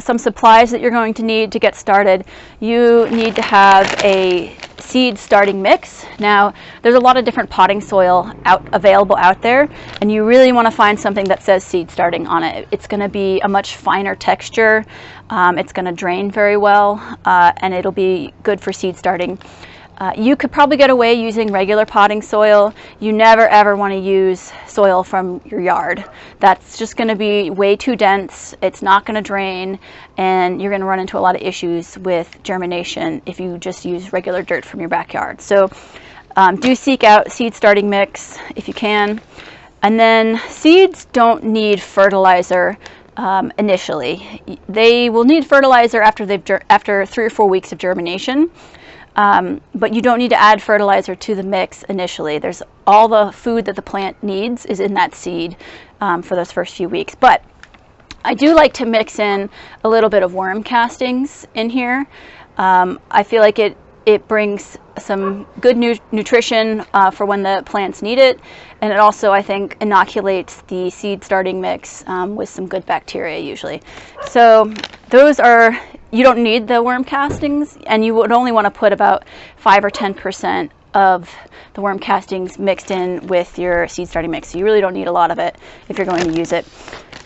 some supplies that you're going to need to get started. You need to have a seed starting mix. Now, there's a lot of different potting soil available out there, and you really want to find something that says seed starting on it. It's going to be a much finer texture. It's going to drain very well, and it'll be good for seed starting. You could probably get away using regular potting soil. You never ever want to use soil from your yard. That's just going to be way too dense. It's not going to drain, and you're going to run into a lot of issues with germination if you just use regular dirt from your backyard. So do seek out seed starting mix if you can. And then seeds don't need fertilizer initially. They will need fertilizer after 3 or 4 weeks of germination. But you don't need to add fertilizer to the mix initially. There's all the food that the plant needs is in that seed for those first few weeks. But I do like to mix in a little bit of worm castings in here. I feel like it brings some good nutrition for when the plants need it, and it also, I think, inoculates the seed starting mix with some good bacteria usually. So those are, you don't need the worm castings, and you would only want to put about 5 or 10% of the worm castings mixed in with your seed starting mix. So you really don't need a lot of it if you're going to use it.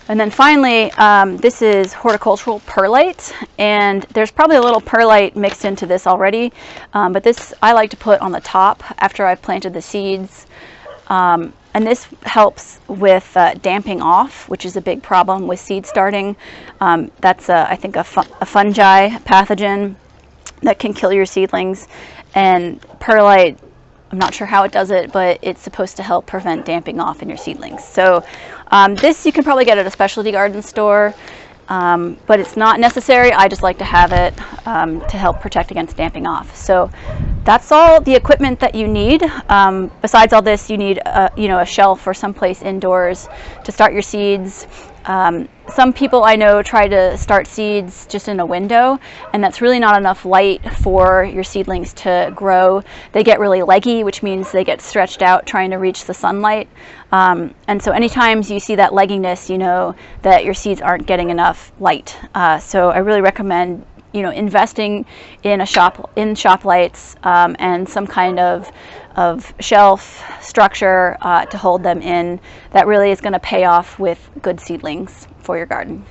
And then finally, this is horticultural perlite, and there's probably a little perlite mixed into this already, but this I like to put on the top after I've planted the seeds. And this helps with damping off, which is a big problem with seed starting. That's, I think, a fungi pathogen that can kill your seedlings. And perlite, I'm not sure how it does it, but it's supposed to help prevent damping off in your seedlings. So this you can probably get at a specialty garden store, but it's not necessary. I just like to have it to help protect against damping off. So that's all the equipment that you need. Besides all this, you need a shelf or someplace indoors to start your seeds. Some people I know try to start seeds just in a window, and that's really not enough light for your seedlings to grow. They get really leggy, which means they get stretched out trying to reach the sunlight. And so anytime you see that legginess, you know that your seeds aren't getting enough light. So I really recommend investing in shop lights and some kind of shelf structure to hold them in. That really is going to pay off with good seedlings for your garden.